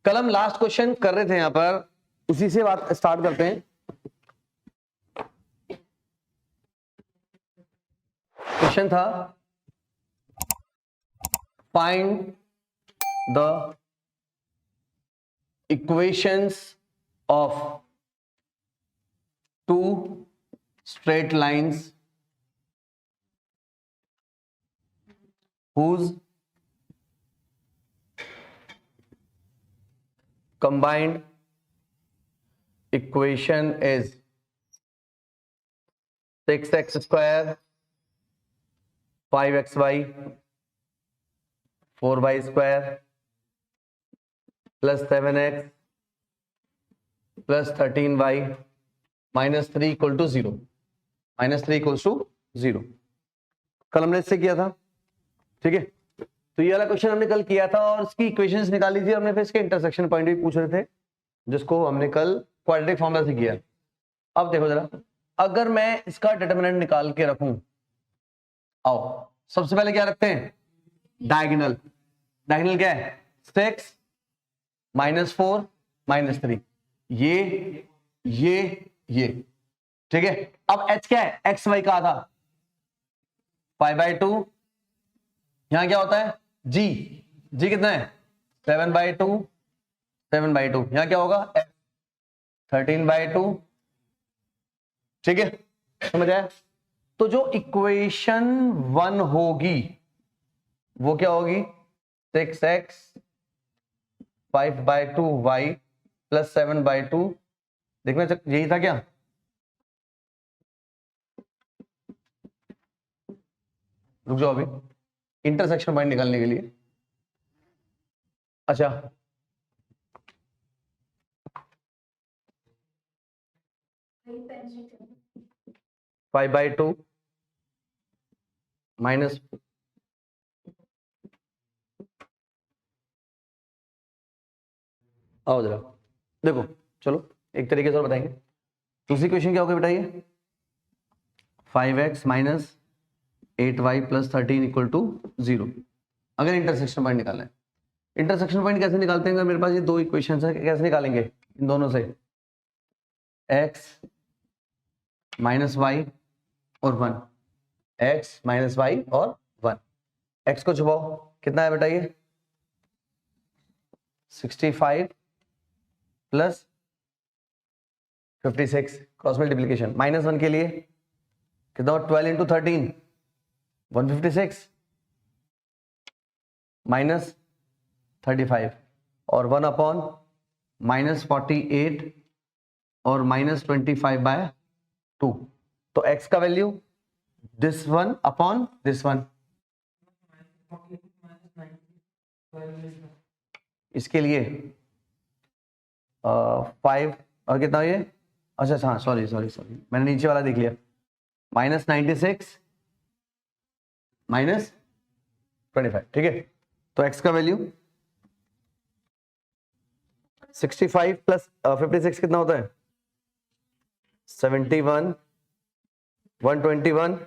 कल हम last question कर रहे थे यहां पर, उसी से बात स्टार्ट करते हैं। क्वेश्चन था find the equations of two straight lines whose combined equation is 6x square 5xy 4y square plus 7x plus 13y minus 3 equal to 0, minus 3 equals to 0। कल हमने इससे किया था, ठीक है। तो ये वाला क्वेश्चन हमने कल किया था और इसकी इक्वेशंस निकाली थी, हमने फिर इसके इंटरसेक्शन पॉइंट भी पूछ रहे थे, जिसको हमने कल क्वाड्रेटिक फॉर्मूला से किया। अब देखो जरा, अगर मैं इसका डिटरमिनेंट निकाल के रखूं, आओ सबसे पहले क्या रखते हैं, डायगोनल। डायगोनल क्या है, 6 -4 -3, ये, ठीक है। अब h क्या है, एक्स वाई का आधा, 5/2। यहां क्या होता है, जी कितना है, 7/2, 7/2। यहां क्या होगा, 13/2, ठीक है, समझ आया। तो जो इक्वेशन 1 होगी वो क्या होगी, 6x 5/2y प्लस 7/2। देखना यही था क्या, रुक जाओ अभी इंटरसेक्शन पॉइंट निकालने के लिए। अच्छा 5/2 माइनस, आओ जरा देखो, चलो एक तरीके से और बताएंगे। दूसरी क्वेश्चन क्या होगा बेटा, ये 5x minus 8y plus 13 equal to 0। अगर इंटरसेक्शन पॉइंट निकालना है, इंटरसेक्शन पॉइंट कैसे निकालते हैं, अगर मेरे पास ये दो इक्वेशन है, कैसे निकालेंगे, इन दोनों से x माइनस वाई और 1, x माइनस वाई और 1। x को छुपाओ, कितना है बेटा ये, 65 प्लस 56, क्रॉस मल्टीप्लीकेशन। -1 के लिए कितना, 12 इंटू 13 156 माइनस 35 और 1 अपॉन -48 और -25/2। तो x का value this one upon this one, इसके लिए 5 और कितना ये, अच्छा हाँ सॉरी मैंने नीचे वाला देख लिया, -96 -25, ठीक है। तो x का वैल्यू 65 प्लस 56 कितना होता है, 71, 121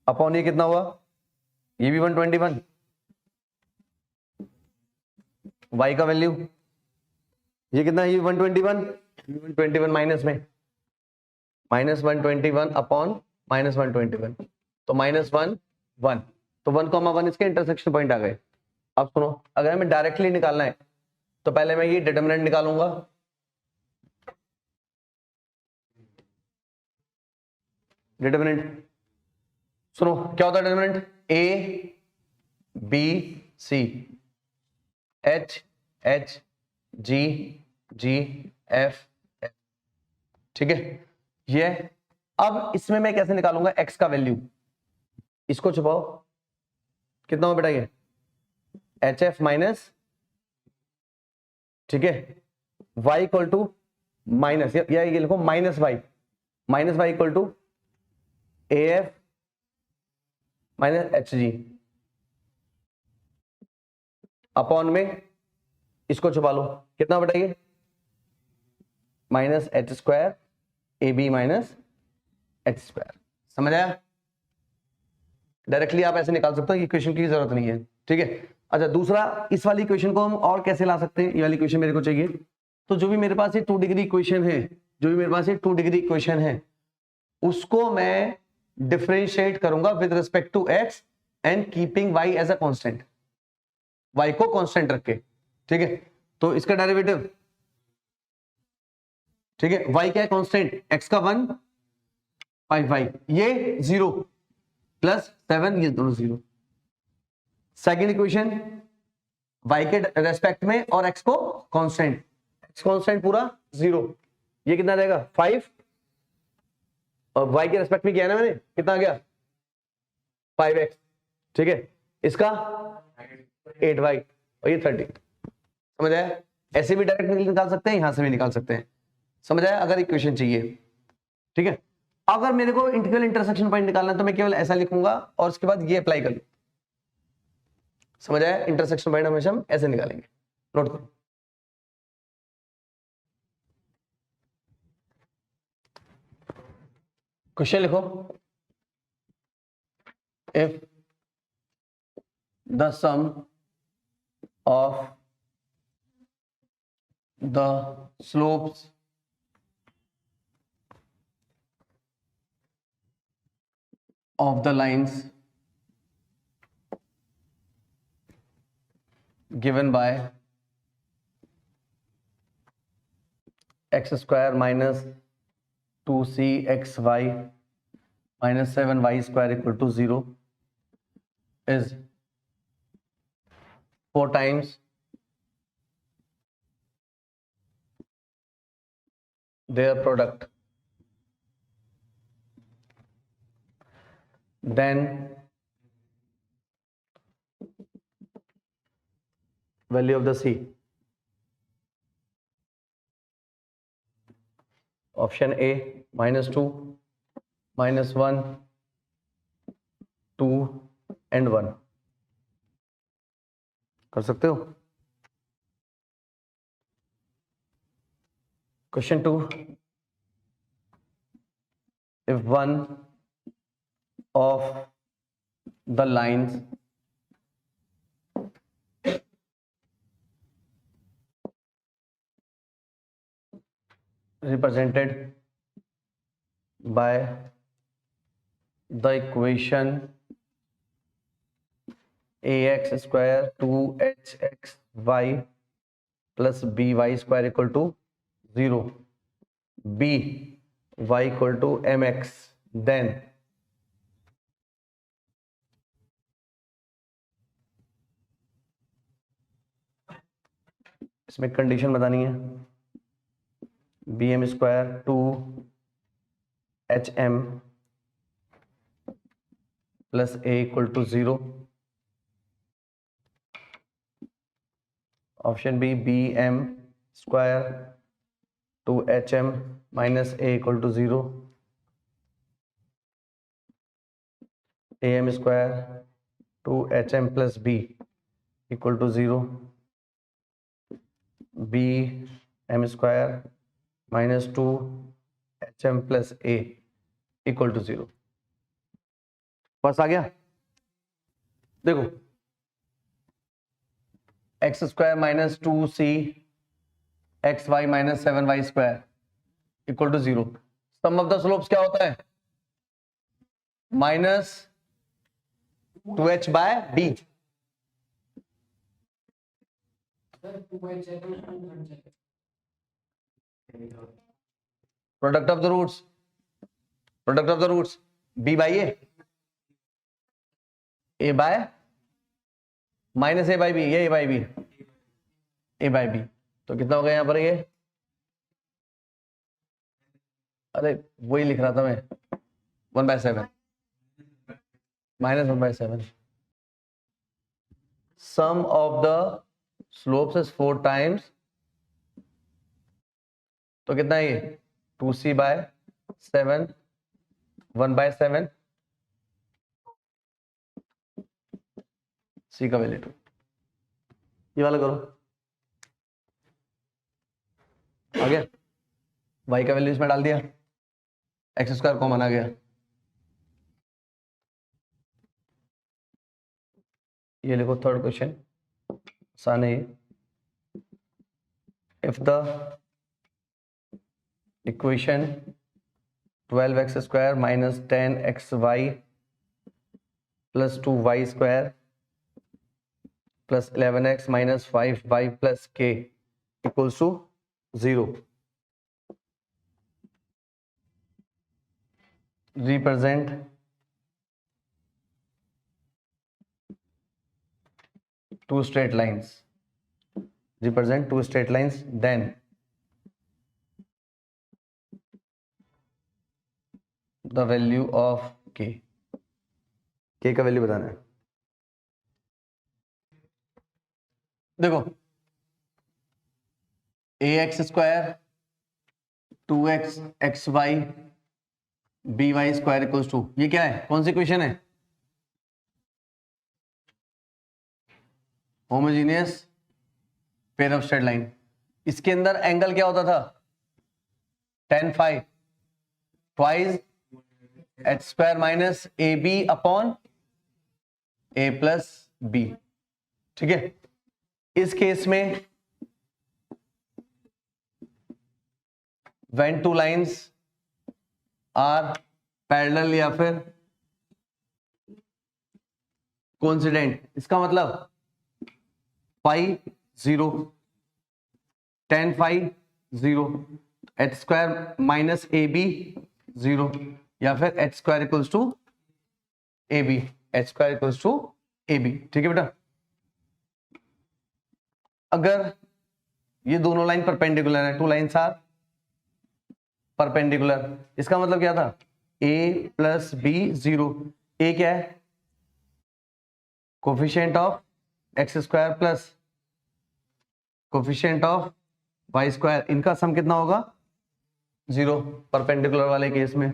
अपॉन ये कितना हुआ, ये भी 121। y का वैल्यू ये कितना है, ये 121 माइनस में -121 अपॉन -121, तो -1 1, तो 1,1 इसके इंटरसेक्शन पॉइंट आ गए। अब सुनो, अगर हमें डायरेक्टली निकालना है तो पहले मैं ये डिटरमिनेंट निकालूंगा, डिटरमिनेंट सुनो क्या होता है determinant, a b c h h g g f f, ठीक है ये। अब इसमें मैं कैसे निकालूंगा x का वैल्यू, इसको छुपाओ, कितना हो बेटा ये, HF माइनस, ठीक है, y इक्वल टू माइनस, या ये लिखो -y equal to AF minus HG upon में, इसको छुपा लो, कितना बेटा ये, -h² AB माइनस h²। समझ आया, डायरेक्टली आप ऐसे निकाल सकते हो, इक्वेशन की जरूरत नहीं है, ठीक है। अच्छा दूसरा, इस वाली इक्वेशन को हम और कैसे ला सकते हैं, ये वाली इक्वेशन मेरे को चाहिए। तो जो भी मेरे पास ये 2 डिग्री इक्वेशन है, जो भी मेरे पास ये 2 डिग्री इक्वेशन है, उसको मैं डिफरेंशिएट करूंगा with respect to x and keeping y as a constant, y को कांस्टेंट रख के, ठीक है। तो इसका डेरिवेटिव, ठीक है, वाई क्या है कांस्टेंट, एक्स का 1 5y, ये 0 प्लस 7, ये दोनों 0। सेकेंड इक्वेशन, y के रेस्पेक्ट में और x को कांस्टेंट, x कांस्टेंट पूरा 0, ये कितना रहेगा 5, और y के रेस्पेक्ट में किया है ना मैंने, कितना आ गया 5x, ठीक है। इसका 8y और ये 30, समझ आया। ऐसे भी डायरेक्ट निकाल सकते हैं, यहां से भी निकाल सकते हैं, समझ आया, अगर इक्वेशन चाहिए, ठीक है। अगर मेरे को इंटीग्रल इंटरसेक्शन पॉइंट निकालना है तो मैं केवल ऐसा लिखूंगा और उसके बाद ये अप्लाई कर लूं, समझ आया। इंटरसेक्शन पॉइंट हमेशा हम ऐसे निकालेंगे, नोट करो। क्वेश्चन लिखो, if the sum of the slopes of the lines given by x square minus 2cxy minus 7y square equal to 0 is 4 times their product, then value of the C. Option A -2, -1, 2 and 1 कर सकते हो। Question 2, if one of the lines represented by the equation ax square 2hxy plus by square equal to 0, b y equal to mx, then इसमें condition बतानी है, B M square 2HM plus A equal to 0, option B BM square 2HM minus A equal to 0, AM square 2HM plus B equal to 0, BM square minus 2HM plus A equal to 0। बस आ गया। देखो X square minus 2C XY minus 7Y square equal to 0, sum of the slopes क्या होता है, -2H by B, product of the roots, product of the roots B by A by minus A by B, ये A by B, A by B, तो कितना हो गया यहां पर ये, अरे वही लिख रहा था मैं, 1/7 -1/7, sum of the slopes is 4 times, तो कितना है ये 2C बाय 7, 1/7, C का वैल्यू 2, ये वाला करो, आ गया, y का वैल्यू इसमें डाल दिया, एक्स स्क्वायर कॉमन आ गया, ये लिखो थर्ड क्वेश्चन, आसान है ये। If the equation 12x square minus 10xy plus 2y square plus 11x minus 5y plus k equals to 0, represent two straight lines, represent two straight lines, then the value of k का value बताना है। देखो ax square 2x xy by square equals to, ये क्या है, कौन सी equation है, homogeneous pair of straight line. इसके अंदर एंगल क्या होता था, tan phi twice H square minus A B upon A plus B, ठीक है। इस केस में when two lines are parallel या फिर coincident, इसका मतलब phi 0, tan phi 0, H square minus A B 0 या फिर H square equals to A B, H square equals to A B, ठीक है बेटा। अगर ये दोनों लाइन परपेंडिकुलर है, टू लाइन्स आर परपेंडिकुलर, इसका मतलब क्या था, a प्लस बी 0, ए क्या है, coefficient of X square plus coefficient of Y square, इनका सम कितना होगा 0 परपेंडिकुलर वाले केस में।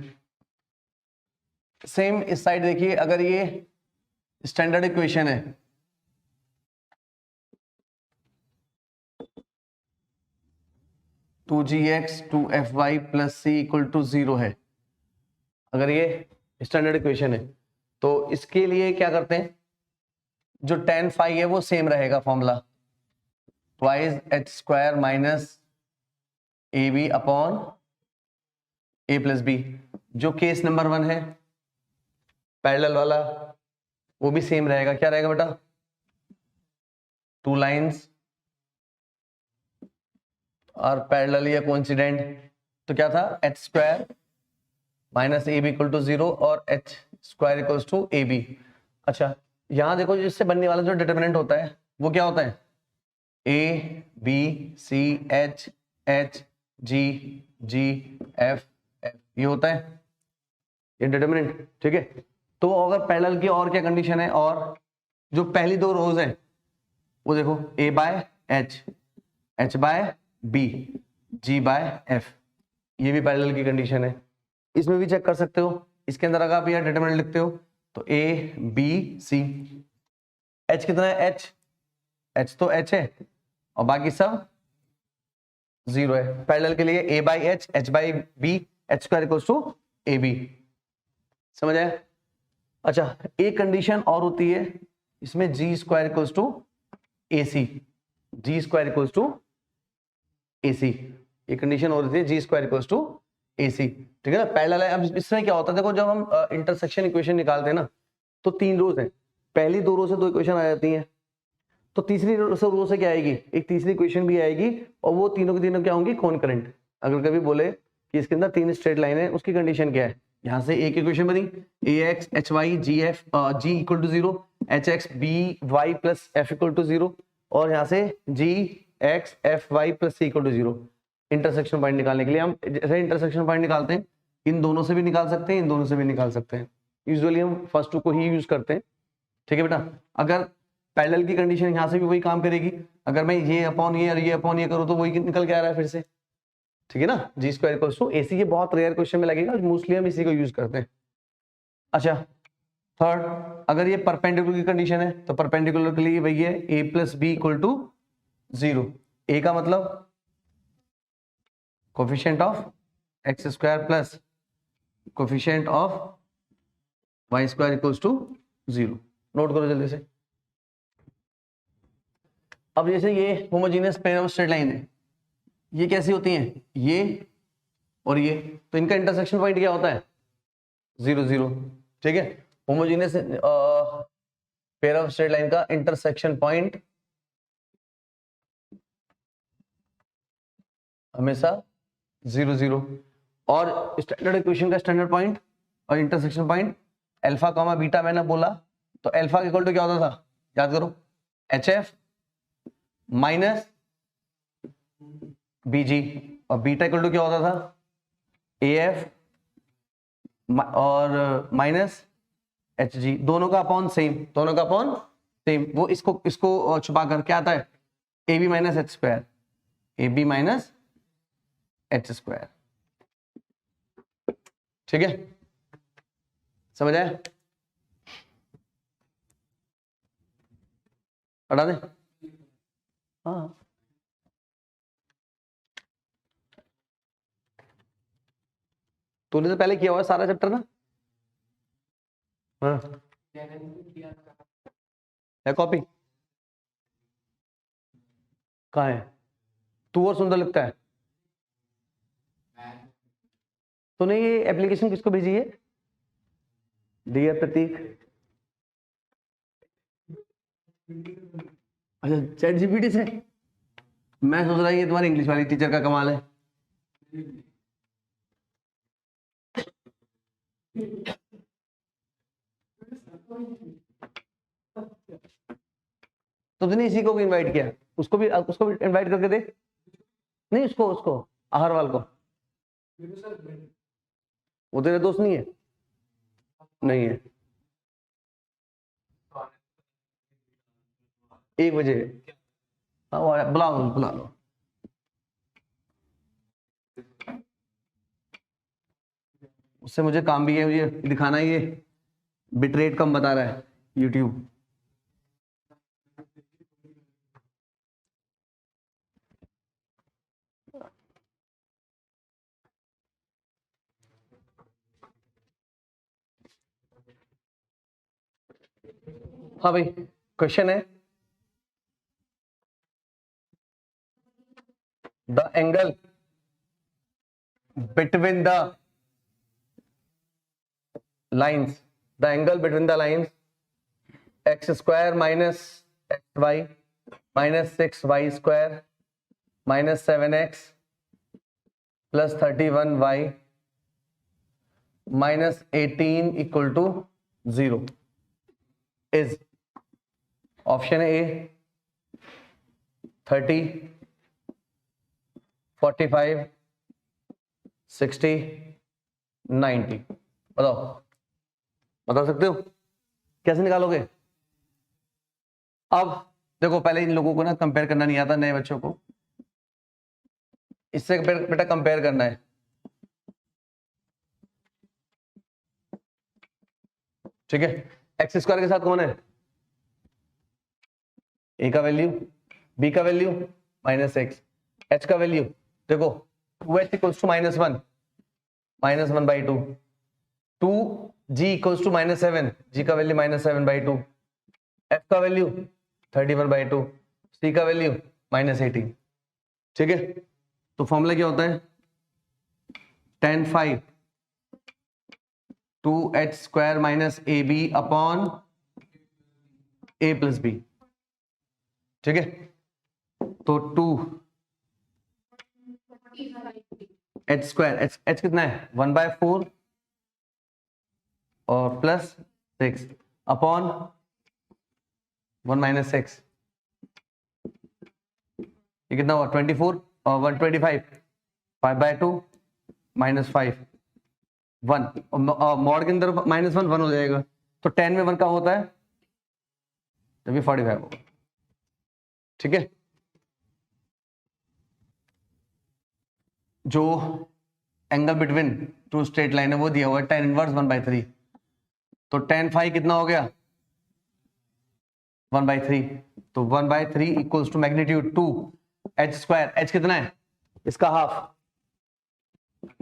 सेम इस साइड देखिए, अगर ये स्टैंडर्ड इक्वेशन है, two G X two F Y plus C equal to 0 है, अगर ये स्टैंडर्ड इक्वेशन है, तो इसके लिए क्या करते हैं, जो tan फाई है वो सेम रहेगा formula, twice H square minus A B upon A plus B. जो केस नंबर 1 है पैरेलल वाला, वो भी सेम रहेगा, क्या रहेगा बेटा, टू लाइंस और पैरेलल या कोइंसिडेंट, तो क्या था, H square minus A B equal to 0 और H square equals to A B. अच्छा यहां देखो, जिससे बनने वाला जो डिटरमिनेंट होता है वो क्या होता है, A B C H H G G F F, ये होता है ये डिटरमिनेंट, ठीक है। तो अगर पैरेलल की और क्या कंडीशन है, और जो पहली दो रोज है वो देखो, A by H, H by B, G by F, ये भी पैरेलल की कंडीशन है। इसमें भी चेक कर सकते हो, इसके अंदर अगर आप यह डिटरमिनेंट लिखते हो तो ए बी सी, एच कितना है, एच एच तो एच है और बाकी सब 0 है। पैरेलल के लिए A by H by B, H square equals to A B, समझ आया। अच्छा एक कंडीशन और होती है इसमें, G square equals to A C, G square equals to A C, ये कंडीशन हो रही थी, G square equals to A C, ठीक है ना, पैरेलल है। अब इसमें क्या होता है, देखो जब हम इंटरसेक्शन इक्वेशन निकालते हैं ना, तो 3 रोज हैं, पहली 2 रो से 2 इक्वेशन आ जाती हैं, तो तीसरी रो से क्या आएगी, एक तीसरी इक्वेशन भी आएगी, और वो तीनों की तीनों क्या होंगी, कॉनकरेंट। अगर कभी बोले कि इसके अंदर 3 स्ट्रेट लाइन है, उसकी कंडीशन क्या है, यहाँ से एक इक्वेशन बनी, A X H Y G F G equal to 0, H X B Y plus F equal to 0, और यहाँ से G X F Y plus C equal to 0। Intersection point निकालने के लिए हम जैसे इंटरसेक्शन पॉइंट निकालते हैं, इन दोनों से भी निकाल सकते हैं, इन दोनों से भी निकाल सकते हैं, यूजुअली हम फर्स्ट टू को ही यूज करते हैं, ठीक है बेटा। अगर पैरेलल की कंडीशन यहाँ से भी वही काम करेगी, अगर मैं ये अपॉन ये और ये अपॉन ये करूँ तो वही निकल के आ रहा है फिर से, ठीक है ना, जी square equals to A C. ये बहुत रेयर क्वेश्चन में लगेगा, मोस्टली हम इसी को यूज करते हैं। अच्छा थर्ड, अगर ये परपेंडिकुलर की कंडीशन है, तो परपेंडिकुलर के लिए वही है, A plus B equal to 0, A का मतलब coefficient of X square plus coefficient of Y square equals to 0। Note करो जल्दी से, अब जैसे ये homogeneous pair of straight line है, ये कैसी होती हैं, ये और ये, तो इनका इंटरसेक्शन पॉइंट क्या होता है, 0 0। ठीक है, homogeneous pair of straight line का इंटरसेक्शन पॉइंट हमेशा 0 0, और स्टैंडर्ड इक्वेशन का स्टैंडर्ड पॉइंट और intersection point alpha comma beta मैंने बोला, तो अल्फा इक्वल टू क्या होता था, याद करो, HF माइनस BG, और बीटा इक्वल टू क्या होता था, AF और माइनस HG, दोनों का अपॉन सेम, दोनों का अपॉन सेम। वो इसको छुपा कर क्या आता है, AB minus H square, AB minus H square. ठीक है, समझ आया, हटा दे, हाँ तूने तो पहले किया हुआ है सारा चैप्टर ना, हाँ है कॉपी, कहाँ है, तू और सुंदर लिखता है, तूने ये एप्लीकेशन किसको भेजी है, डियर प्रतीक, अच्छा चैट जीपीटी से, मैं सोच रहा ये तुम्हारी इंग्लिश वाली टीचर का कमाल है। तो तुमने इसी को भी इनवाइट किया, उसको भी इनवाइट करके दे, नहीं उसको अहरवाल को, वो तेरे दोस्त नहीं है, नहीं है, 1 बजे, हाँ बुला लो, उससे मुझे काम भी है, मुझे दिखाना है, ये बिट रेट कम बता रहा है यूट्यूब। हाँ भाई, क्वेश्चन है, the angle between the lines, the angle between the lines x square minus xy minus 6y square minus 7x plus 31y minus 18 equal to 0 is option A 30, 45, 60, 90। बताओ, बता सकते हो, कैसे निकालोगे। अब देखो, पहले इन लोगों को ना कंपेयर करना नहीं आता, नए बच्चों को, इससे बेटा कंपेयर करना है। ठीक है, एक्स स्क्वायर के साथ कौन है, ए का वैल्यू, बी का वैल्यू माइनस एक्स, एच का वैल्यू देखो 2h equals to -1 /2, 2g equals to -7, g का वैल्यू -7/2, f का वैल्यू 31/2, c का वैल्यू -18। ठीक है, तो फॉर्मूला क्या होता है, tan phi 2h square minus AB upon a plus B. ठीक है, तो 2h स्क्वायर, h कितना है 1/4 और प्लस 6 अपॉन 1 - 6, ये कितना हुआ 24 और 125, 5/2 -5 1, मॉड के अंदर -1 हो जाएगा, तो 10 में 1 का होता है तभी 45 होगा। ठीक है, जो angle between two straight line है वो दिया हुआ है tan इनवर्स 1/3, तो tan phi कितना हो गया 1/3, तो 1/3 equals to magnitude 2h square, h कितना है इसका half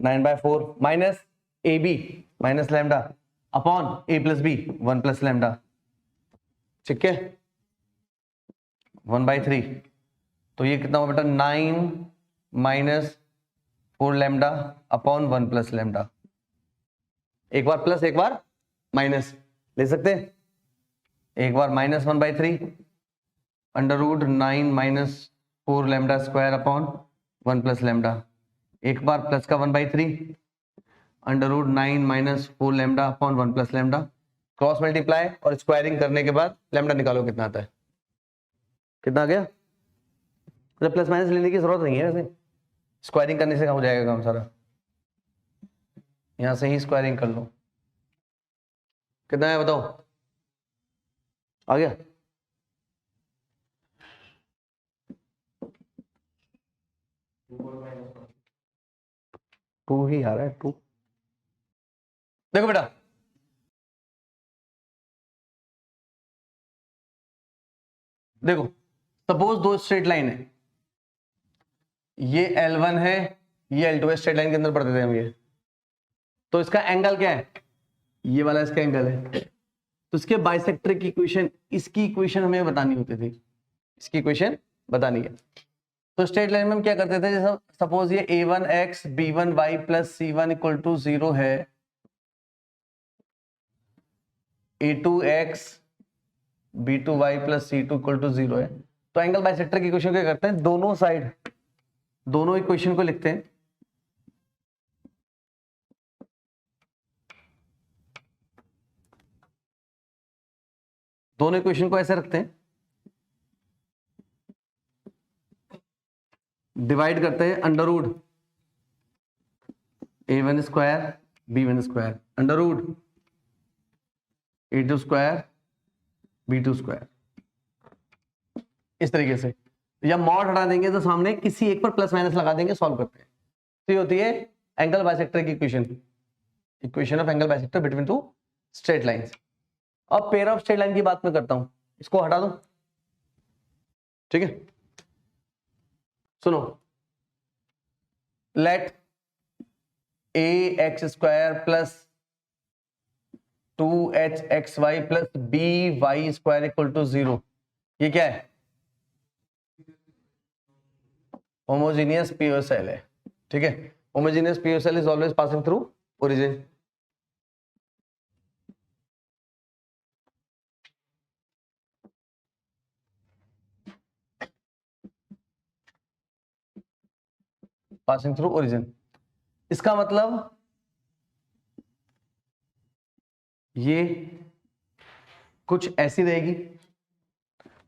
9/4 minus AB minus lambda upon a plus B 1 plus lambda. ठीक है, 1/3, तो ये कितना होगा बेटा 9 minus 4 lambda upon 1 plus lambda. एक बार प्लस एक बार माइनस ले सकते हैं। एक बार -1/3 under root 9 minus 4 lambda square upon 1 plus lambda. एक बार प्लस का 1/3 under root 9 minus 4 lambda upon 1 plus lambda. Cross multiply और स्क्वायरिंग करने के बाद लैम्डा निकालो कितना आता है। कितना आ गया? तो प्लस माइनस लेने की जरूरत नहीं है, वैसे स्क्वायरिंग करने से हो जाएगा काम सारा। यहां से ही स्क्वायरिंग कर लो। कितना है बताओ? आ गया? टू ही आ रहा है, 2। देखो बेटा, देखो सपोज दो स्ट्रेट लाइन है, ये L1 है, ये L2 है, स्ट्रेट लाइन के अंदर पढ़ते थे हम ये। तो इसका एंगल क्या है? ये वाला इसका एंगल है। तो इसके बाइसेक्टर की इक्वेशन, इसकी इक्वेशन हमें बतानी होती थी, इसकी इक्वेशन बतानी है। तो स्ट्रेट लाइन में हम क्या करते थे, जैसे सपोज ये a1x b1y plus c1 equal to 0 है, a2x b2y plus c2 equal to 0 है, तो एंगल बाइसेक्टर की इक्वेशन क्या करते हैं, दोनों साइड दोनों इक्वेशन को लिखते हैं। दोनों इक्वेशन को ऐसे रखते हैं, डिवाइड करते हैं under root a1 square b1 square under root a2 square b2 square, इस तरीके से। या मॉड हटा देंगे तो सामने किसी एक पर प्लस माइनस लगा देंगे, सॉल्व करते हैं। तो ये होती है एंगल बाइसेक्टर की equation, equation of angle bisector between two straight lines. अब पेयर ऑफ स्ट्रेट लाइन की बात मैं करता हूं, इसको हटा दो, ठीक है। सुनो, let ax square plus 2hxy plus by square equal to 0, ये क्या है? होमोजेनियस पीओ सेल है, ठीक है। होमोजेनियस P O S L is always passing through origin. Passing through origin, इसका मतलब ये कुछ ऐसी रहेगी।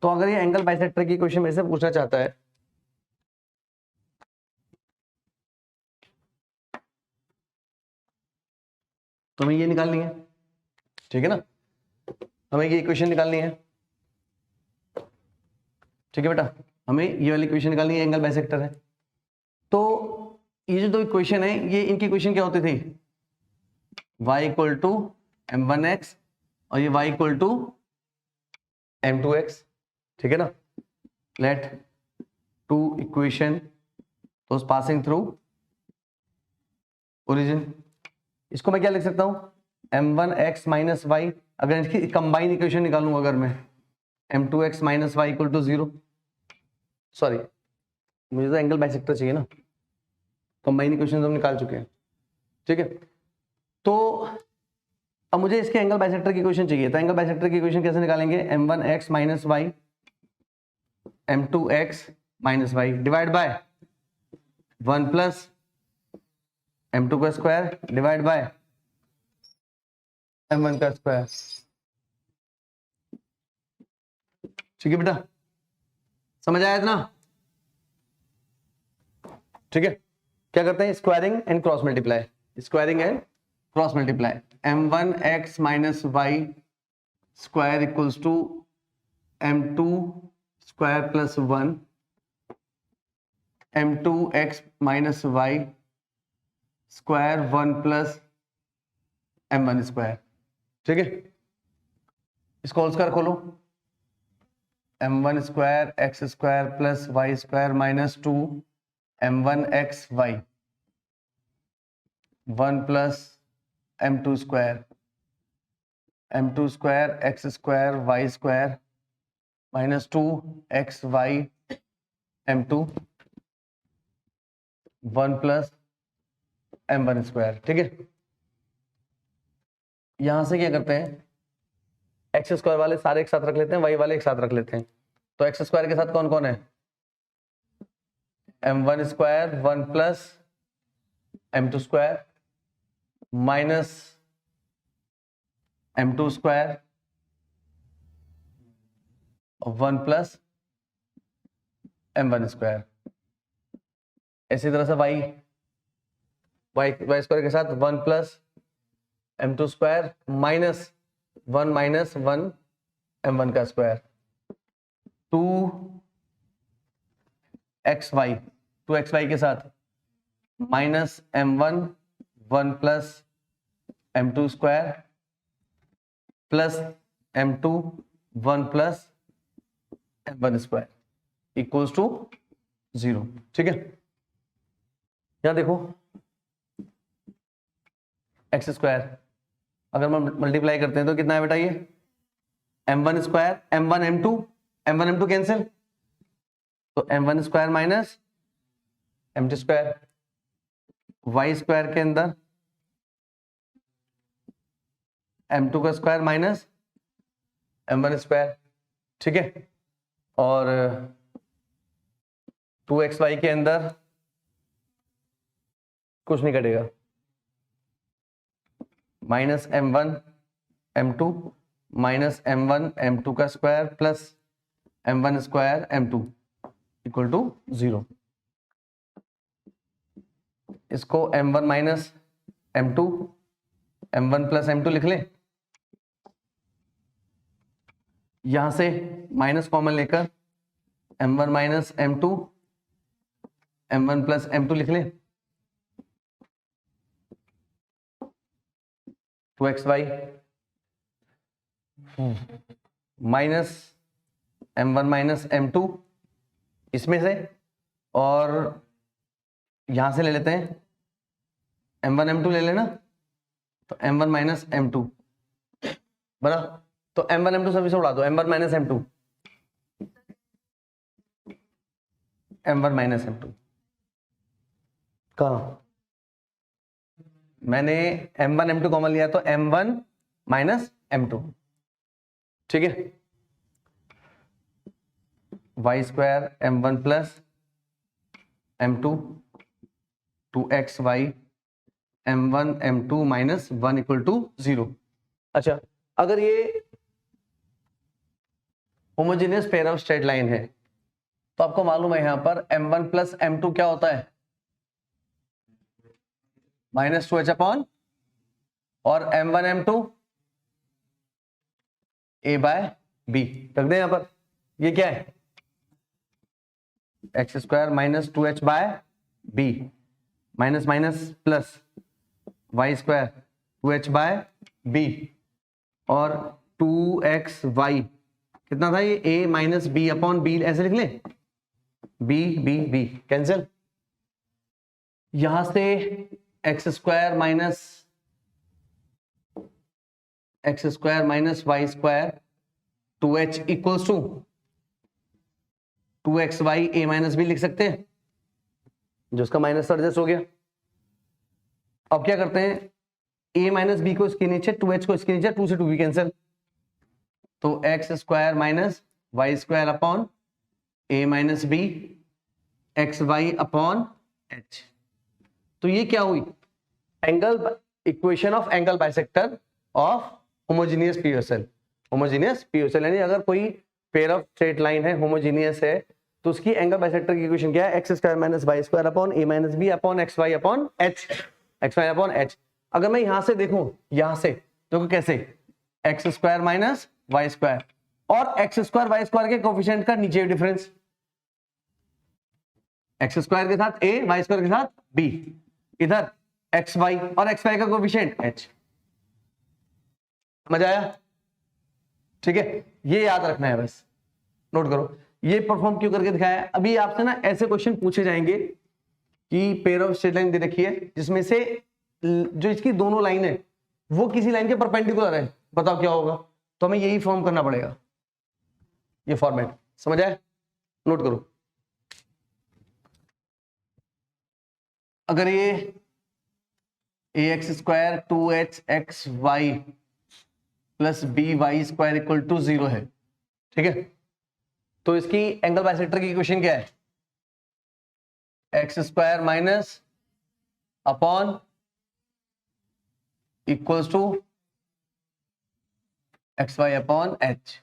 तो अगर ये एंगल बाइसेक्टर की क्वेश्चन मेरे से पूछना चाहता है, तो हमें ये निकालनी है, ठीक है ना, हमें ये इक्वेशन निकालनी है, ठीक है बेटा, हमें ये वाली इक्वेशन निकालनी है, एंगल बाइसेक्टर है। तो ये जो दो इक्वेशन है, ये इनकी इक्वेशन क्या होती थी, y इक्वल टू m1x और ये y इक्वल टू m2x, ठीक है ना। Let two equation those passing through origin. इसको मैं क्या लिख सकता हूं, m1x माइनस वाई, अगर इसकी कंबाइन इक्वेशन निकालूंगा, अगर मैं m2x minus Y equal to 0, sorry मुझे तो एंगल बाइसेक्टर चाहिए ना, कंबाइन इक्वेशन हम निकाल चुके हैं, ठीक है। तो अब मुझे इसके एंगल बाइसेक्टर की इक्वेशन चाहिए, तो एंगल बाइसेक्टर की इक्वेशन कैसे निकालेंगे, m1x minus Y m2x minus Y divide by 1 plus m2 का स्क्वायर डिवाइड बाय m1 का स्क्वायर, ठीक है बेटा, समझ आया इतना, ठीक है। क्या करते हैं, squaring and cross multiply, squaring and cross multiply. m1x minus Y square equals to m2 square plus 1 m2x minus Y square 1 plus m1 square, ठीक है। इसको होल स्क्वायर खोलो, m1 square x square plus Y square minus 2 m1x y 1 plus m2 square x square y square minus 2xy m2 1 plus m1 square. ठीक है, यहां से क्या करते हैं, एक्स स्क्वायर वाले सारे एक साथ रख लेते हैं, वाई वाले एक साथ रख लेते हैं। तो एक्स स्क्वायर के साथ कौन कौन है, m1 square 1 plus m2 square minus m2 square 1 plus m1 square. इसी तरह से वाई स्क्वायर के साथ 1 plus m2 square minus 1 minus 1 m1 का स्क्वायर। 2xy के साथ minus m1 1 plus m2 square plus m2 1 plus m1 square equals to 0। ठीक है, यहां देखो एक्स स्क्वायर अगर हम मल्टीप्लाई करते हैं तो कितना है बेटा, ये m1 square m1 m2 cancel, तो m1 square minus m2 square, y square के अंदर m2 का स्क्वायर माइनस m1 स्क्वायर। ठीक है, और 2xy के अंदर कुछ नहीं कटेगा, minus m1 m2 minus m1 m2 का square plus m1 square m2 equal to 0। इसको m1 minus m2 m1 plus m2 लिख लें, यहां से माइनस कॉमन लेकर m1 minus m2 m1 plus m2 लिख लें, 2xy minus m1 minus m2 इसमें से, और यहां से ले लेते हैं m1 m2 ले लेना, तो m1 माइनस m2 बना, तो m1 m2 सभी से उड़ा दो, m1 minus m2 m1 minus m2 कहाँ, मैंने m1 m2 कॉमन लिया तो m1 माइनस m2। ठीक है, y square m1 plus m2 2xy m1 m2 minus 1 equal to 0। अच्छा, अगर ये homogeneous pair of straight line है तो आपको मालूम है यहां पर m1 प्लस m2 क्या होता है, माइनस 2h अपॉन, और m1 m2 a bye b रख दें यहां पर, ये क्या है X square minus 2h by b minus minus plus y square 2h by b और 2xy कितना था ये a minus b upon b, ऐसे लिख लें b कैंसिल, यहां से X square minus Y square 2h equals to 2xy a minus b लिख सकते हैं, जो उसका माइनस एडजस्ट हो गया। अब क्या करते हैं, a माइनस b को इसके नीचे, 2h को इसके नीचे, 2 से 2 भी कैंसिल, तो X square minus Y square upon a minus b X Y upon h। तो ये क्या हुई, angle equation of angle bisector of homogeneous POSL. Homogeneous POSL यानी अगर कोई पेयर ऑफ स्ट्रेट लाइन है, होमोजेनियस है, तो उसकी एंगल बाइसेक्टर की इक्वेशन क्या है, X square minus Y square upon a minus b upon X Y upon h। अगर मैं यहां से देखूं, यहां से तो कैसे, X square minus Y square और एक्स स्क्वायर वाई स्क्वायर के कोफिशिएंट का नीचे डिफरेंस, एक्स स्क्वायर के साथ a, वाई स्क्वायर के साथ b, इधर एक्स वाई और एक्स वाई का कोफिशिएंट h। समझ आया? ठीक है, ये याद रखना है, बस नोट करो। ये परफॉर्म क्यों करके दिखाया है, अभी आपसे ना ऐसे क्वेश्चन पूछे जाएंगे कि पेयर ऑफ स्ट्रेट लाइन दे रखी है जिसमें से जो इसकी दोनों लाइन है वो किसी लाइन के परपेंडिकुलर है, बताओ क्या होगा, तो हमें यही फॉर्म करना पड़ेगा। ये फॉर्मेट समझ आया, नोट करो। अगर ये ax square 2hxy plus by² equal to 0 है, ठीक है, तो इसकी एंगल बाइसेक्टर की इक्वेशन क्या है? X square minus upon equals to X Y upon H,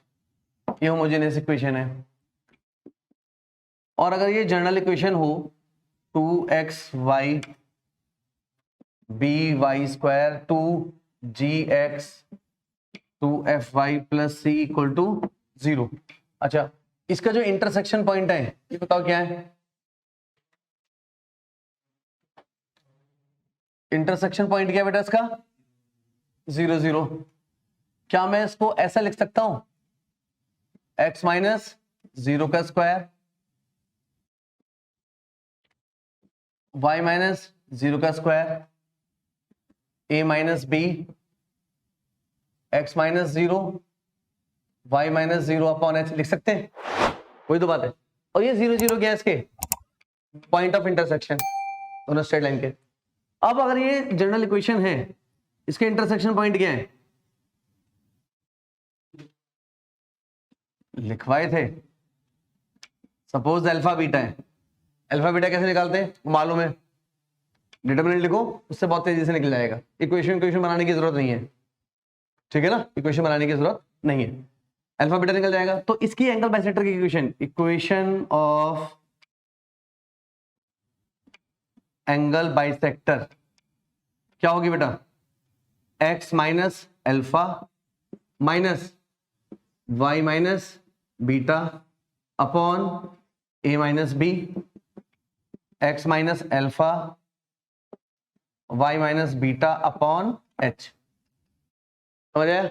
ये होमोजेनियस इक्वेशन है। और अगर ये जनरल इक्वेशन हो 2xy by² 2gx 2fy plus c equal to 0। अच्छा, इसका जो इंटरसेक्शन पॉइंट है ये बताओ क्या है? इंटरसेक्शन पॉइंट क्या है बेटा इसका? 0 0। क्या मैं इसको ऐसा लिख सकता हूं? x माइनस 0 का स्क्वायर y माइनस 0 का square a minus b x minus 0 y minus 0 upon h लिख सकते हैं? वही तो बात है। और ये 0 0 क्या है? इसके पॉइंट ऑफ इंटरसेक्शन दोनों स्ट्रेट लाइन के। अब अगर ये जनरल इक्वेशन है, इसके इंटरसेक्शन पॉइंट क्या है? लिखवाए थे, सपोज अल्फा बीटा है। अल्फा बीटा कैसे निकालते हैं मालूम है? डिटरमिनेंट लिखो, उससे बहुत तेजी से निकल जाएगा। इक्वेशन बनाने की जरूरत नहीं है, ठीक है ना, इक्वेशन बनाने की जरूरत नहीं है, अल्फा बीटा निकल जाएगा। तो इसकी एंगल बाइसेक्टर की इक्वेशन ऑफ एंगल बाइसेक्टर क्या होगी बेटा? x minus alpha minus y minus beta upon a minus B, x minus alpha y minus beta upon h। समझ आया?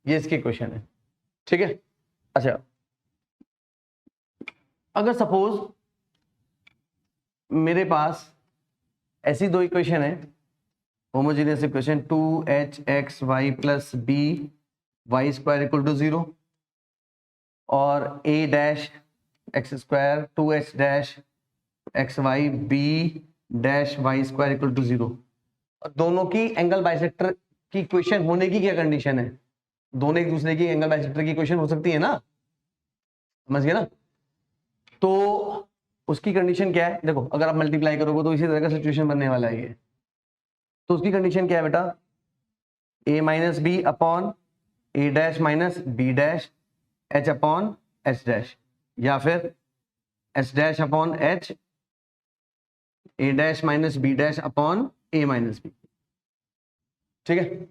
ये इसकी इक्वेशन है, ठीक है। अच्छा, अगर सपोज मेरे पास ऐसी दो इक्वेशन है, homogeneous equation 2hxy plus b Y square equal to 0 और a dash X square 2h dash X Y b dash Y square equal to 0, और दोनों की एंगल बाइसेक्टर की इक्वेशन होने की क्या कंडीशन है? दोनों एक दूसरे की एंगल बाइसेक्टर की इक्वेशन हो सकती है ना, समझ गए ना? तो उसकी कंडीशन क्या है? देखो, अगर आप मल्टीप्लाई करोगे तो इसी तरह का सिचुएशन बनने वाला है ये। तो उसकी कंडीशन क्या है बेटा? a minus B upon A dash minus B dash H upon H dash, या फिर H dash upon H A dash minus B dash upon A minus B, ठीक है।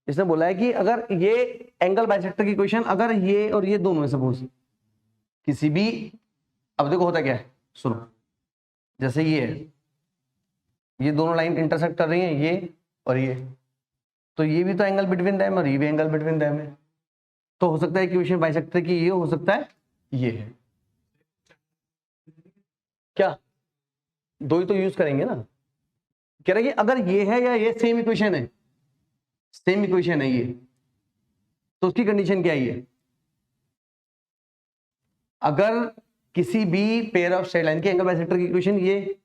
इसने बोला है कि अगर ये एंगल बाइसेक्टर की इक्वेशन, अगर ये और ये दोनों है सपोज किसी भी, अब देखो होता क्या है, सुनो, जैसे ये है, ये दोनों लाइन इंटरसेक्ट कर रही हैं, ये और ये, तो ये भी तो एंगल बिटवीन देम और ये भी एंगल बिटवीन देम है। तो हो सकता है इक्वेशन बाइसेक्टर की ये हो सकता है ये है, क्या दो ही तो यूज करेंगे ना। कह रहे कि अगर ये है या ये सेम इक्वेशन है, सेम इक्वेशन है ये, तो उसकी कंडीशन क्या है? ये अगर किसी भी पेयर ऑफ स्ट्रेट लाइन की एंगल बाइसेक्टर की इक्वेशन, ये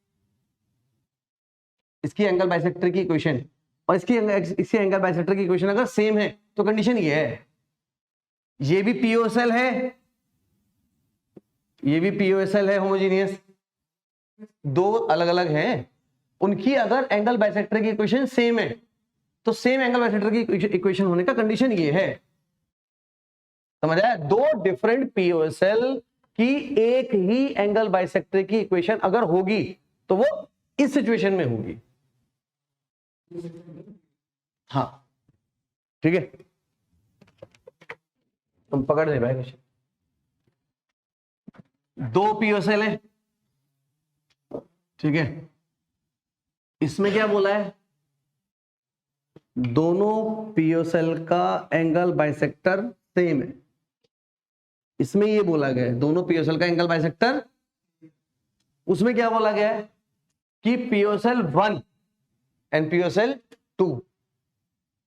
इसकी एंगल बाइसेक्टर की इक्वेशन और इसकी एंगल बाइसेक्टर की इक्वेशन अगर सेम है, तो कंडीशन ये है, ये भी पीओएसएल है, ये भी पीओएसएल है, होमोजेनियस, दो अलग अलग हैं, उनकी अगर एंगल बाइसेक्टर की इक्वेशन सेम है, तो सेम एंगल बाइसेक्टर की इक्वेशन होने का कंडीशन ये है। समझ आया? दो डिफरेंट पीओएसएल की एक ही एंगल बाइसेक्टर की इक्वेशन अगर होगी तो वो इस सिचुएशन में होगी। हाँ, ठीक है, तुम पकड़ ले भाई। क्वेश्चन, दो पीओएसएल है, ठीक है, इसमें क्या बोला है? दोनों पीओएसएल का एंगल बाइसेक्टर सेम है। इसमें ये बोला गया है दोनों पीओएसएल का एंगल बाइसेक्टर, उसमें क्या बोला गया है कि POSL 1 and POSL 2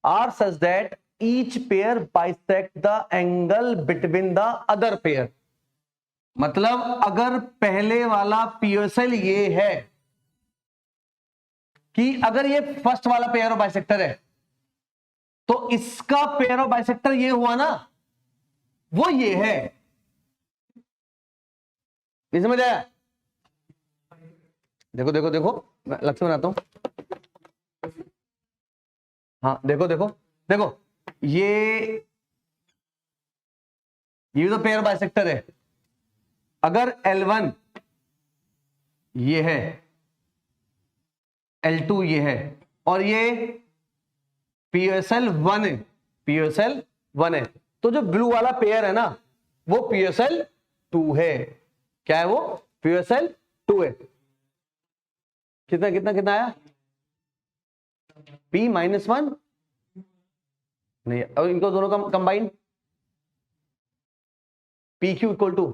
are such that each pair bisect the angle between the other pair. मतलब अगर पहले वाला पीओएसएल ये है कि अगर ये फर्स्ट वाला पेयर ऑफ बाइसेक्टर है तो इसका पेयर ऑफ बाइसेक्टर ये हुआ ना, वो ये है। नहीं समझ आया? देखो देखो देखो, मैं अलग से बनाता हूं। हाँ देखो देखो देखो, ये तो पेयर बाइसेक्टर है। अगर L1 ये है, L2 ये है, और ये POSL 1 है, POSL 1 है, तो जो ब्लू वाला पेयर है ना वो POSL 2 है। क्या है वो? POSL 2 है। कितना कितना कितना आया? P -1 नहीं, और इनको दोनों का कंबाइन PQ इक्वल टू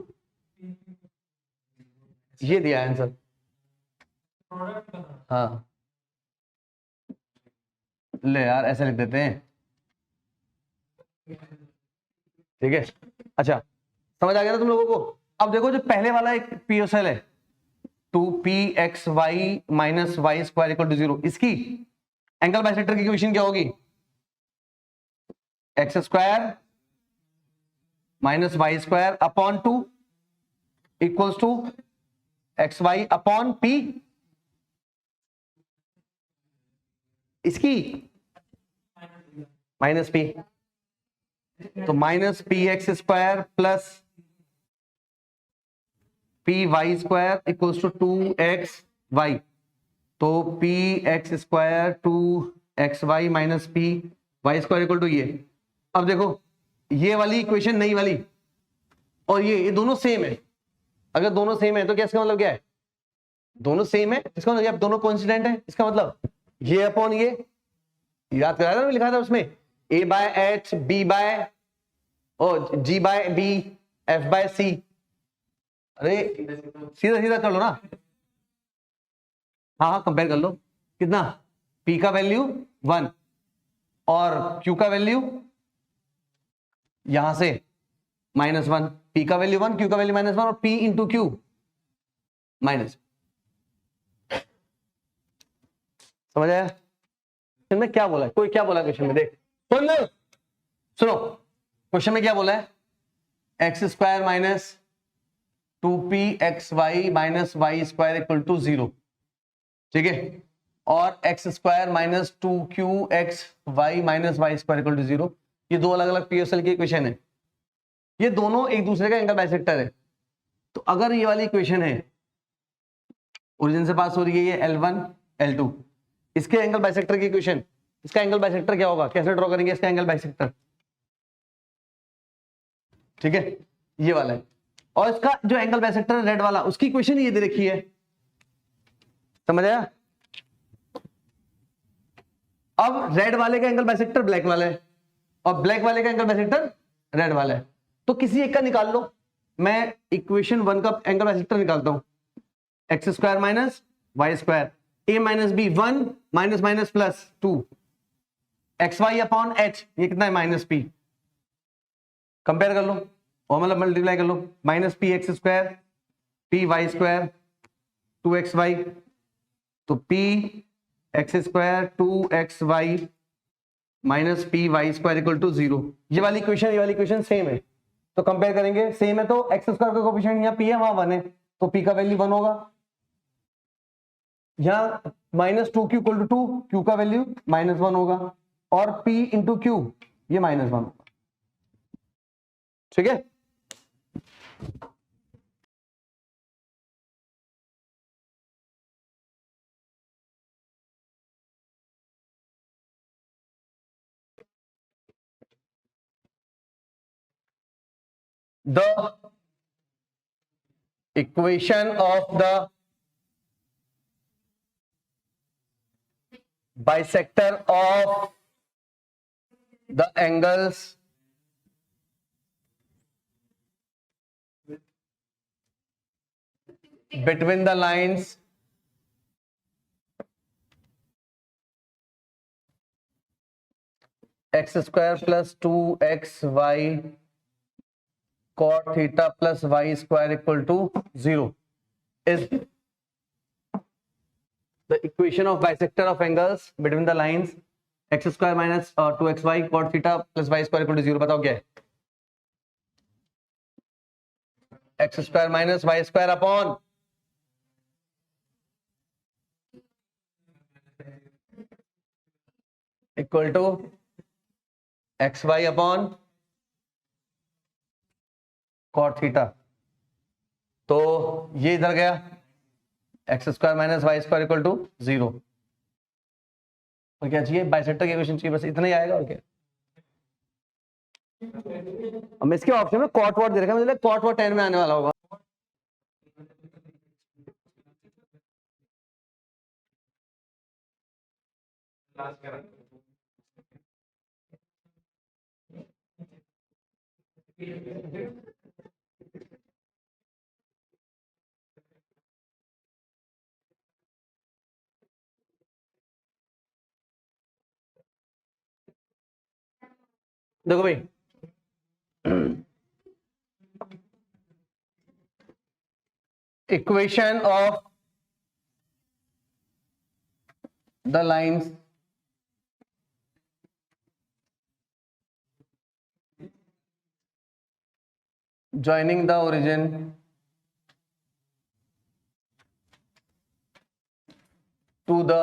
ये दिया आंसर। हाँ ले यार, ऐसे लिख देते हैं, ठीक है। अच्छा समझ आ गया ना तुम लोगों को? अब देखो जो पहले वाला एक पीओएसएल है 2pxy minus Y square equal to 0, इसकी एंगल बाइसेक्टर की इक्वेशन क्या होगी? X square minus Y square upon 2 equals to X Y upon P. इसकी माइनस पी, तो minus P X square plus P Y square equals to 2xy। तो P X square 2xy minus P Y square equal to ये। अब देखो ये वाली equation नई वाली और ये दोनों सेम है। अगर दोनों सेम है तो क्या इसका मतलब क्या है? दोनों सेम है, इसका मतलब दोनों कॉन्स्टेंट है। इसका मतलब ये अपॉन ये, याद कराया था लिखा था उसमें, a by H B by O G by B F by C. अरे सीधा सीधा कर लो ना। हाँ हाँ कंपेयर कर लो। कितना? p का वैल्यू 1 और q का वैल्यू यहां से -1। p का वैल्यू 1, q का वैल्यू -1 और p इंटू क्यू माइनस। समझ आया? क्वेश्चन में क्या बोला है? कोई क्या बोला क्वेश्चन में? देख सुन लो, सुनो क्वेश्चन में क्या बोला है? X square minus 2pxy minus Y square equal to 0, ठीक है, और X square minus 2qxy minus Y square equal to 0। ये दो अलग अलग पीओएसएल की इक्वेशन है, ये दोनों एक दूसरे का एंगल बाइसेक्टर है। तो अगर ये वाली इक्वेशन है, ओरिजिन से पास हो रही है ये L1 L2, इसके एंगल बाइसेक्टर की इक्वेशन, इसका एंगल बाइसेक्टर क्या होगा? कैसे ड्रॉ करेंगे इसका एंगल बाइसेक्टर? ठीक है, ये वाला है। और इसका जो एंगल बाइसेक्टर है रेड वाला, उसकी इक्वेशन ये दे रखी है। समझ आया? अब रेड वाले का एंगल बाइसेक्टर ब्लैक वाला है और ब्लैक वाले का एंगल बाइसेक्टर रेड वाला है, तो किसी एक का निकाल लो। मैं इक्वेशन 1 का एंगल बाइसेक्टर निकालता हूं, X square minus Y square, A minus B 1 minus minus plus 2 X Y upon H, ये कितना है? Minus P. कंपेयर कर लो और मतलब मल्टीप्लाई कर लो, minus P X square P Y square 2xy, तो P X square 2xy minus P Y square equal to 0। ये वाली इक्वेशन सेम है, तो कंपेयर करेंगे। सेम है तो एक्स स्क्वायर का कोएफिशिएंट यहाँ पी है, वहां 1 है, तो पी का वैल्यू 1 होगा। यहाँ -2q इक्वल टू 2, q का वैल्यू -1 होगा, और p इंटू क्यू ये -1 होगा। ठीक है, the equation of the bisector of the angles between the lines x square plus 2xy cot theta plus y square equal to 0 is the equation of bisector of angles between the lines x square minus 2xy cot theta plus y square equal to 0. बताओ क्या है? x square minus y square upon equal to xy upon cot theta. तो ये इधर गया X square minus Y square equal to 0. और क्या चाहिए? बाइसेक्टर की इक्वेशन चाहिए, बस इतना ही आएगा. और क्या? अब इसके ऑप्शन में कॉट वॉट दे रखा है, मुझे कॉट वॉट 10 में आने वाला होगा. देखो भाई, equation of the lines joining the origin to the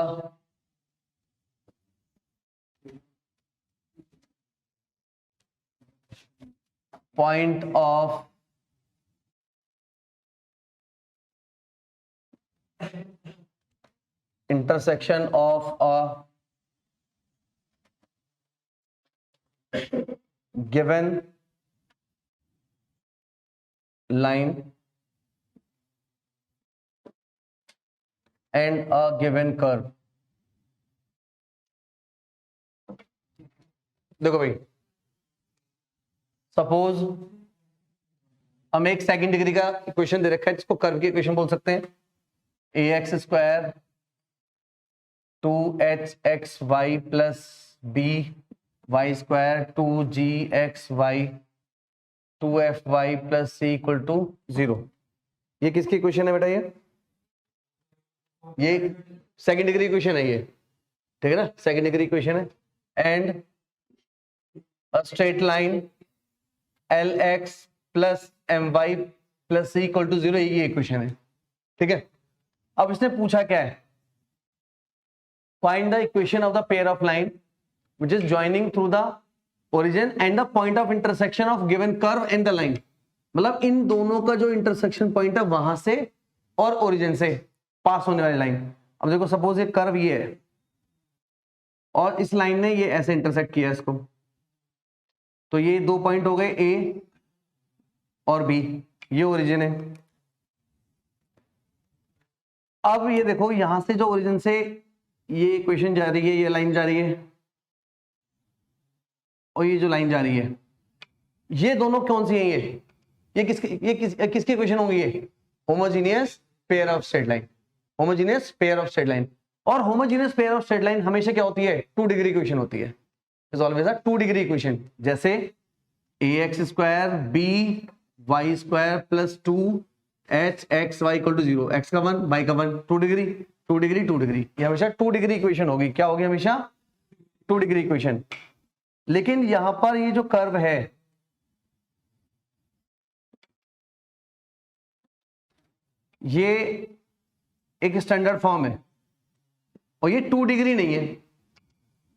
point of intersection of a given line and a given curve. देखो भाई, सपोज हम एक सेकंड डिग्री का इक्वेशन दे रखा है जिसको कर्व की इक्वेशन बोल सकते हैं. A X square 2hxy plus B Y square 2gxy 2fy plus C equal to 0. ये किसकी इक्वेशन है बेटा? ये सेकंड डिग्री इक्वेशन है ये, ठीक है ना? सेकंड डिग्री इक्वेशन है. And a straight line lx plus my plus C equal to 0, ये इक्वेशन है, ठीक है. अब इसने पूछा क्या है? Find the equation of the pair of line which is joining through the origin and the point of intersection of given curve and the line. मतलब इन दोनों का जो इंटरसेक्शन पॉइंट है वहां से और ओरिजिन से पास होने वाली लाइन. अब देखो, सपोज ये कर्व ये है और इस लाइन ने ये ऐसे इंटरसेक्ट किया इसको, तो ये दो पॉइंट हो गए ए और बी, ये ओरिजिन है. अब ये देखो, यहां से जो ओरिजिन से ये इक्वेशन जा रही है, ये लाइन जा रही है और ये जो लाइन जा रही है, ये दोनों कौन सी है? ये किसकी इक्वेशन होगी? ये homogeneous pair of straight line. Homogeneous pair of straight line. और homogeneous pair of straight line हमेशा क्या होती है? 2 डिग्री इक्वेशन होती है. Is always a 2 degree equation. जैसे A X square B Y square plus 2hxy equal to 0, X का 1 Y का 1, 2 डिग्री 2 डिग्री 2 डिग्री. ये हमेशा 2 डिग्री इक्वेशन होगी. क्या होगी? हमेशा 2 डिग्री इक्वेशन. लेकिन यहां पर ये जो कर्व है, ये एक स्टैंडर्ड फॉर्म है और ये 2 डिग्री नहीं है.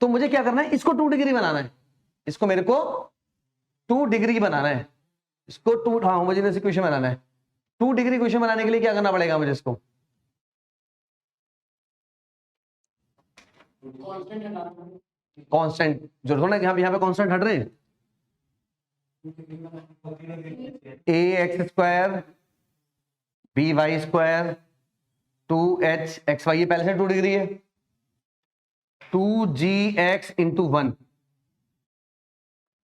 तो मुझे क्या करना है? इसको 2 डिग्री बनाना है. इसको मेरे को 2 डिग्री बनाना है. इसको 2 होमोजेनियस इक्वेशन बनाना है. 2 डिग्री इक्वेशन बनाने के लिए क्या करना पड़ेगा मुझे? इसको कांस्टेंट जरूर होना. यहां पे कांस्टेंट हट रहे हैं. A X square B Y square 2hxy, ये पहले से 2 डिग्री है. 2gx into 1.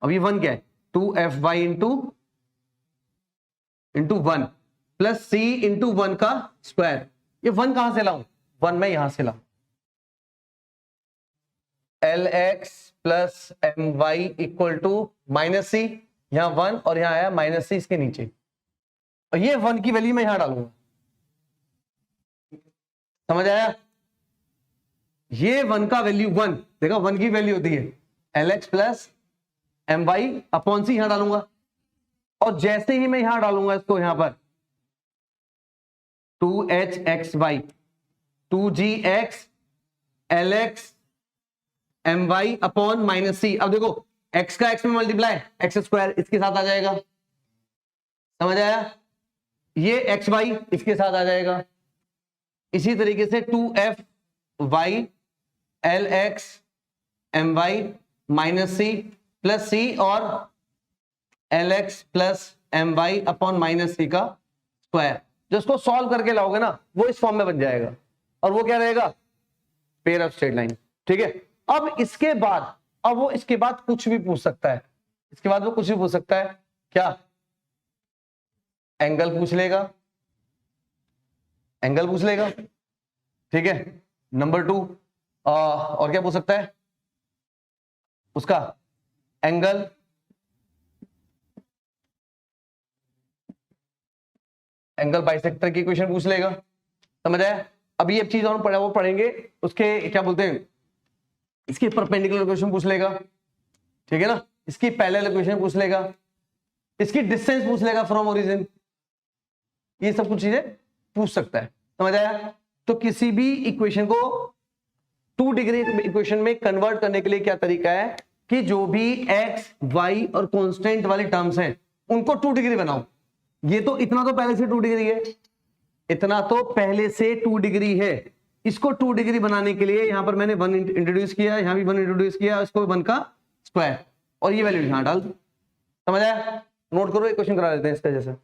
अब ये 1 क्या है? 2fy into 1 plus c into 1 का स्क्वायर. ये 1 कहां से लाऊं? 1 मैं यहां से लाऊं. L x plus M Y equal to minus C, यहां 1 और यहां आया माइनस सी इसके नीचे, और ये 1 की वैल्यू मैं यहां डालूंगा। समझ आया? ये 1 का वैल्यू 1, देखो 1 की वैल्यू होती है l x plus M y upon c, यहां डालूंगा। और जैसे ही मैं यहां डालूंगा इसको, यहां पर 2h x y 2g x l x m y upon minus c. अब देखो x का x में मल्टीप्लाई एक्स स्क्वायर इसके साथ आ जाएगा, समझ आया? ये एक्स वाई इसके साथ आ जाएगा। इसी तरीके से 2f y l x m y minus c plus c और l x plus M y upon minus c का स्क्वायर। जो इसको सॉल्व करके लाओगे ना वो इस फॉर्म में बन जाएगा, और वो क्या रहेगा? Pair of straight line. ठीक है, अब इसके बाद वो इसके बाद कुछ भी पूछ सकता है, इसके बाद वो कुछ भी पूछ सकता है। क्या? एंगल पूछ लेगा, एंगल पूछ लेगा। ठीक है, नंबर 2 और क्या पूछ सकता है? उसका एंगल, एंगल बाइसेक्टर की इक्वेशन पूछ लेगा। समझ आया? अभी एक चीज और पढ़ा, वो पढ़ेंगे उसके क्या बोलते हैं, इसकी परपेंडिकुलर इक्वेशन पूछ लेगा। ठीक है ना, इसकी पैरेलल इक्वेशन पूछ लेगा, इसकी डिस्टेंस पूछ लेगा फ्रॉम ओरिजिन, ये सब कुछ चीजें पूछ सकता है। समझ आया? तो किसी भी इक्वेशन को 2 डिग्री इक्वेशन में कन्वर्ट करने के लिए क्या तरीका है कि जो भी एक्स वाई और कांस्टेंट वाले टर्म्स हैं उनको 2 डिग्री बनाओ। ये तो इतना तो पहले से 2 डिग्री है, इतना तो पहले से 2 डिग्री है। इसको 2 डिग्री बनाने के लिए यहां पर मैंने 1 इंट्रोड्यूस किया, यहां भी 1 इंट्रोड्यूस किया, इसको 1 का स्क्वायर, और ये वैल्यू यहां डाल दो। समझ आया? नोट करो, एक क्वेश्चन करा लेते हैं इसका जैसे।